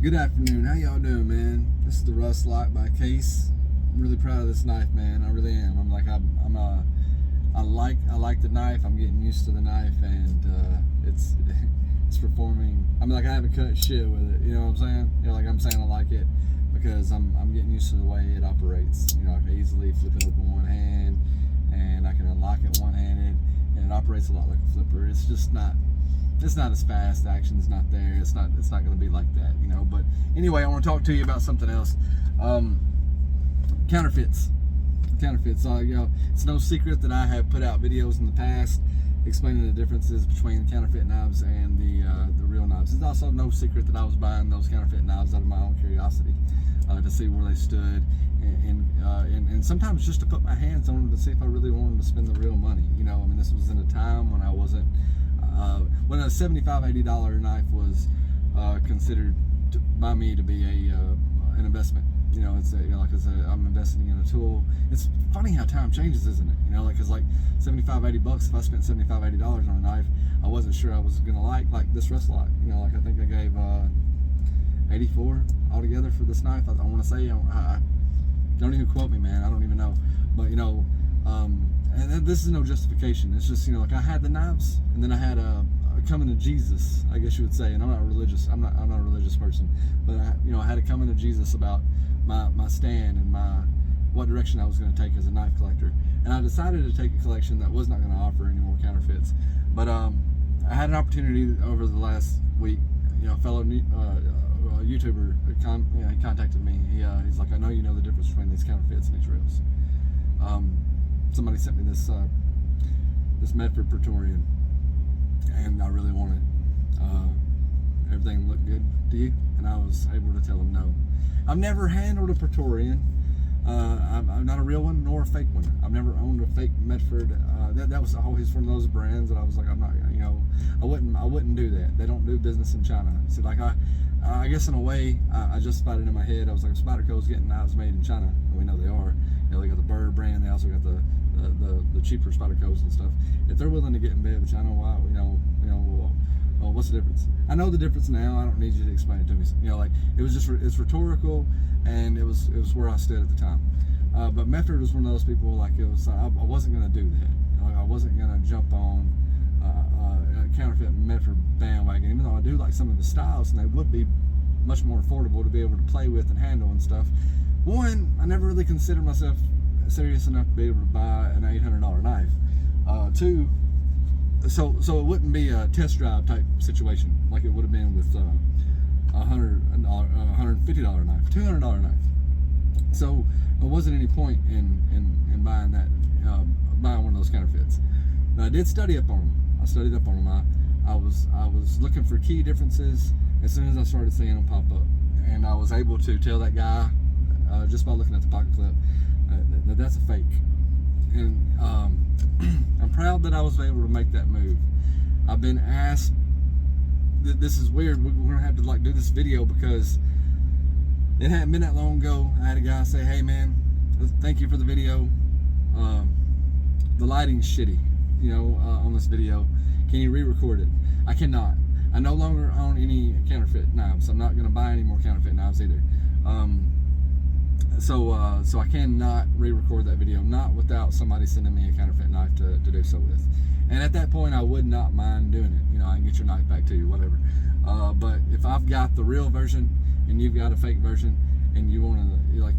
Good afternoon. How y'all doing, man? This is the Rust Lock by Case. I'm really proud of this knife, man. I really am. I like the knife. I'm getting used to the knife, and it's performing. I mean, like, I haven't cut shit with it. You know what I'm saying? You know, like I'm saying, I like it because I'm getting used to the way it operates. You know, I can easily flip it open one hand, and I can unlock it one-handed, and it operates a lot like a flipper. It's just not. It's not as fast. The action's not there. It's not going to be like that, you know. But anyway, I want to talk to you about something else. Counterfeits. You know, it's no secret that I have put out videos in the past explaining the differences between counterfeit knives and the real knives. It's also no secret that I was buying those counterfeit knives out of my own curiosity to see where they stood, and sometimes just to put my hands on them to see if I really wanted to spend the real money. You know, I mean, this was in a time when I wasn't. When a $75, $80 knife was considered by me to be an investment. You know, I'm investing in a tool. It's funny how time changes, isn't it? You know, like, cause like $75, $80. If I spent $75, $80 on a knife, I wasn't sure I was gonna like this Rust Lock. You know, like, I think I gave $84 altogether for this knife. I want to say, I don't even quote me, man. I don't even know. But you know. And this is no justification. It's just, you know, like, I had the knives, and then I had a coming to Jesus, I guess you would say. And I'm not religious. I'm not a religious person, but I had a coming to Jesus about my stand and what direction I was going to take as a knife collector. And I decided to take a collection that was not going to offer any more counterfeits. But I had an opportunity over the last week. You know, a fellow YouTuber, he contacted me. He's like, I know you know the difference between these counterfeits and these reals. Somebody sent me this Medford Praetorian, and I really want it. Everything looked good to you, and I was able to tell him no. I've never handled a Praetorian. I'm not a real one nor a fake one. I've never owned a fake Medford. That was always one of those brands that I was like, I'm not, you know, I wouldn't do that. They don't do business in China. So, like, I guess in a way, I justified it in my head. I was like, if Spyderco's getting knives made in China, and we know they are. You know, they got the Bird brand. They also got the cheaper Spydercos and stuff. If they're willing to get in bed with China, why? Well, what's the difference? I know the difference now. I don't need you to explain it to me. You know, like, it's rhetorical, and it was where I stood at the time. But Medford was one of those people, like, I wasn't going to do that. Like, I wasn't going to jump on a counterfeit Medford bandwagon, even though I do like some of the styles, and they would be much more affordable to be able to play with and handle and stuff. One, I never really considered myself serious enough to be able to buy an $800 knife. Two, so it wouldn't be a test drive type situation like it would have been with a $150 knife, $200 knife. So there wasn't any point in buying that, buying one of those counterfeits. Now, I did study up on them. I studied up on them. I was looking for key differences as soon as I started seeing them pop up, and I was able to tell that guy just by looking at the pocket clip that that's a fake. And I'm proud that I was able to make that move. I've been asked. This is weird. We're gonna have to, like, do this video because it hadn't been that long ago. I had a guy say, "Hey, man, thank you for the video. The lighting's shitty, you know, on this video. Can you re-record it?" I cannot. I no longer own any counterfeit knives. I'm not going to buy any more counterfeit knives either. So I cannot re-record that video, not without somebody sending me a counterfeit knife to do so with. And at that point, I would not mind doing it. You know, I can get your knife back to you, whatever. But if I've got the real version and you've got a fake version, and you want to, like,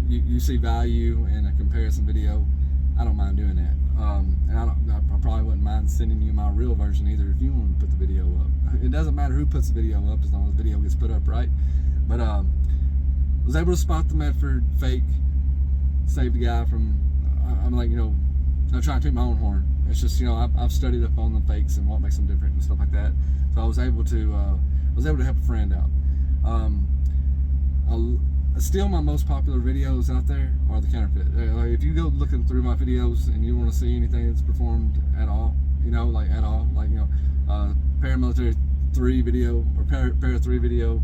you see value in a comparison video, I don't mind doing that. And I probably wouldn't mind sending you my real version either if you want to put the video up. It doesn't matter who puts the video up as long as the video gets put up, right? But I was able to spot the Medford fake, saved the guy from. I'm like, you know, not trying to toot my own horn. It's just, you know, I've studied up on the fakes and what makes them different and stuff like that. So I was able to help a friend out. Still, my most popular videos out there are the counterfeit. Like, if you go looking through my videos and you want to see anything that's performed at all, you know, like at all, like, you know, paramilitary 3 video or para 3 video,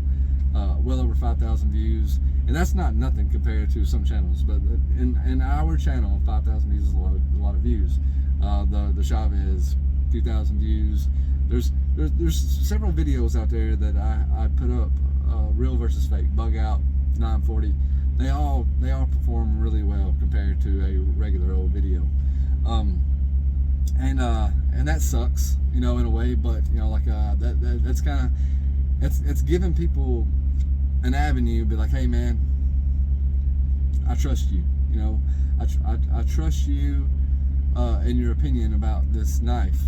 well over 5,000 views, and that's not nothing compared to some channels. But in our channel, 5,000 views is a lot of views. The Chavez, few thousand views. There's several videos out there that I put up real versus fake, bug out, 940. They all perform really well compared to a regular old video. And that sucks, in a way, but that's kind of it's giving people an avenue to be like, hey man, I trust you, I trust you in your opinion about this knife.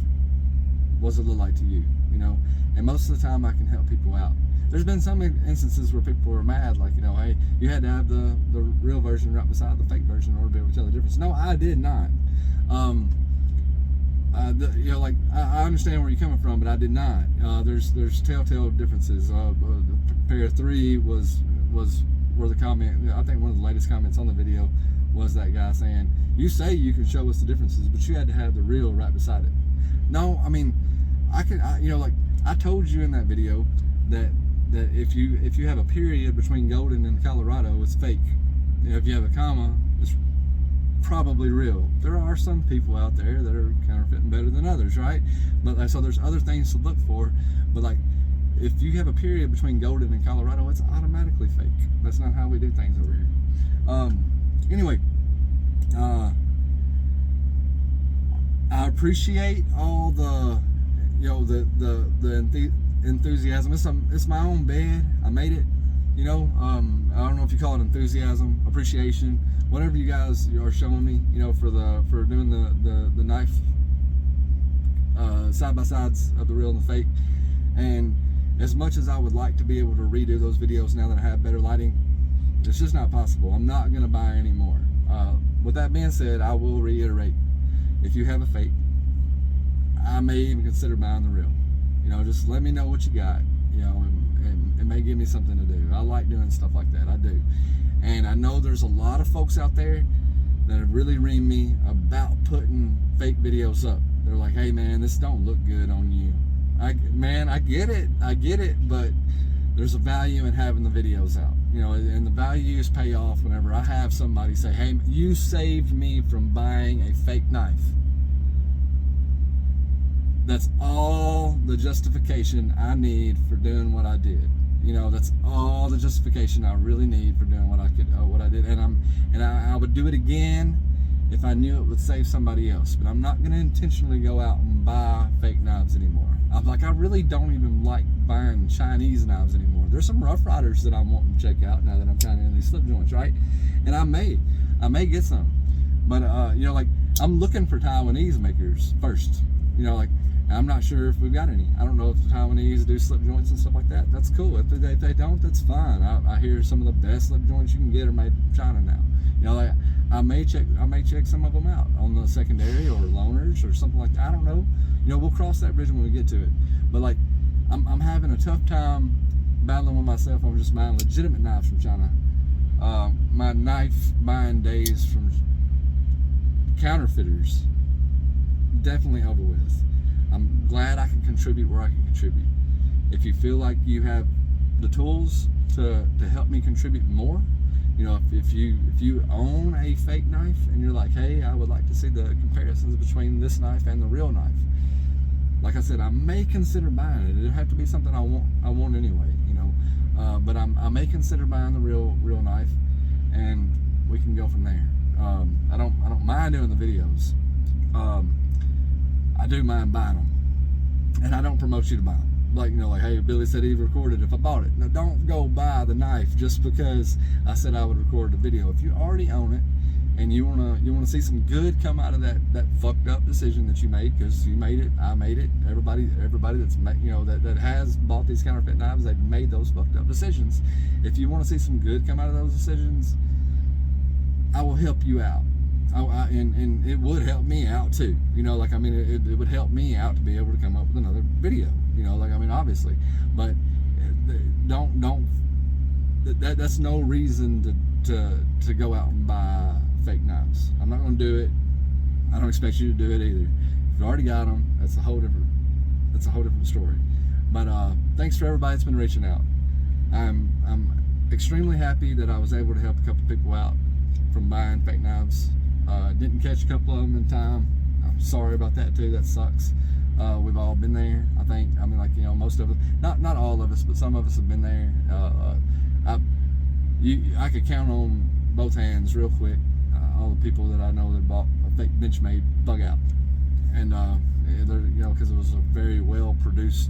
What's it look like to you, and most of the time I can help people out. There's been some instances where people are mad, like, hey, you had to have the real version right beside the fake version in order to be able to tell the difference. No, I did not. I understand where you're coming from, but I did not. There's telltale differences. Pair 3 was where the comment, I think one of the latest comments on the video was that guy saying, you say you can show us the differences, but you had to have the real right beside it. No, I mean, I told you in that video that if you have a period between Golden and Colorado, it's fake. If you have a comma, it's probably real. There are some people out there that are counterfeiting better than others, right? But so there's other things to look for. But like, if you have a period between Golden and Colorado, it's automatically fake. That's not how we do things over here. Anyway, I appreciate all the enthusiasm. It's my own bed. I made it. I don't know if you call it enthusiasm, appreciation, whatever you guys are showing me, for doing the knife side by sides of the real and the fake. And as much as I would like to be able to redo those videos now that I have better lighting, it's just not possible. I'm not going to buy any more. With that being said, I will reiterate, if you have a fake, I may even consider buying the real. Just let me know what you got, and it may give me something to do. I like doing stuff like that, I do. And I know there's a lot of folks out there that have really reamed me about putting fake videos up. They're like, hey man, this don't look good on you. I get it, but there's a value in having the videos out, and the values pay off whenever I have somebody say, hey, you saved me from buying a fake knife. That's all the justification I need for doing what I did. That's all the justification I really need for doing what I did. And I would do it again if I knew it would save somebody else. But I'm not going to intentionally go out and buy fake knives anymore. I really don't even like buying Chinese knives anymore. There's some Rough Riders that I'm wanting to check out now that I'm kind of in these slip joints, right? And I may get some. But I'm looking for Taiwanese makers first. I'm not sure if we've got any. I don't know if the Taiwanese do slip joints and stuff like that. That's cool. If they don't, that's fine. I hear some of the best slip joints you can get are made in China now. I may check some of them out on the secondary or loaners or something like that. I don't know. We'll cross that bridge when we get to it. But I'm having a tough time battling with myself on just buying legitimate knives from China. My knife buying days from counterfeiters definitely over with. I'm glad I can contribute where I can contribute. If you feel like you have the tools to help me contribute more, if you own a fake knife and you're like, hey, I would like to see the comparisons between this knife and the real knife. Like I said, I may consider buying it. It'll have to be something I want anyway, but I may consider buying the real knife, and we can go from there. I don't mind doing the videos. I do mind buying them, and I don't promote you to buy them. Hey, Billy said he recorded if I bought it. Now, don't go buy the knife just because I said I would record the video. If you already own it and you wanna see some good come out of that fucked up decision that you made, because you made it, I made it. Everybody that's that has bought these counterfeit knives, they've made those fucked up decisions. If you want to see some good come out of those decisions, I will help you out. And it would help me out too. It would help me out to be able to come up with another video. Obviously, but that's no reason to go out and buy fake knives. I'm not going to do it. I don't expect you to do it either. If you've already got them, that's a whole different story. But thanks for everybody that's been reaching out. I'm extremely happy that I was able to help a couple people out from buying fake knives. Didn't catch a couple of them in time. I'm sorry about that too. That sucks. We've all been there. I think. I mean, like, you know, most of us, not all of us, but some of us have been there. I could count on both hands real quick all the people that I know that bought a fake Benchmade bug out, and they're, you know, because it was a very well produced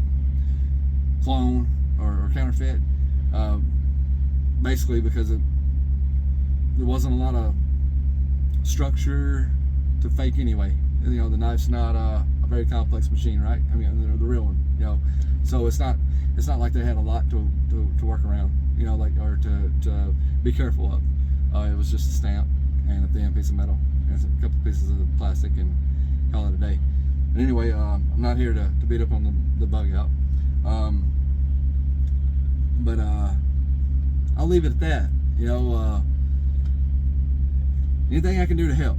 clone or counterfeit, basically because there wasn't a lot of structure to fake anyway. You know, the knife's not a very complex machine, right? I mean, the real one, you know, so it's not like they had a lot to work around, you know, like, or to be careful of. It was just a stamp and a thin piece of metal and a couple pieces of plastic, and call it a day. But anyway, I'm not here to beat up on the bug out, but I'll leave it at that. You know, anything I can do to help,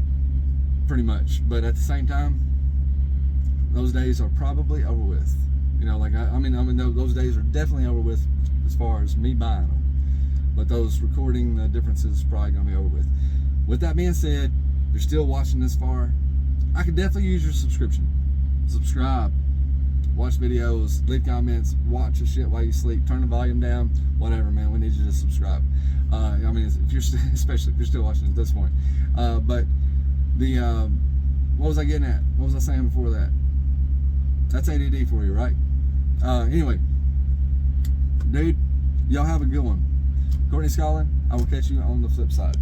pretty much. But at the same time, those days are probably over with. You know, like I mean, those days are definitely over with as far as me buying them. But those recording the differences is probably going to be over with. With that being said, if you're still watching this far, I could definitely use your subscription. Subscribe, watch videos, leave comments, watch the shit while you sleep, turn the volume down, whatever, man. We need you to subscribe. I mean, if you're especially if you're still watching at this point. But the what was I getting at? What was I saying before that? That's A.D.D for you, right? Anyway, dude, y'all have a good one. Courtney Scollin, I will catch you on the flip side.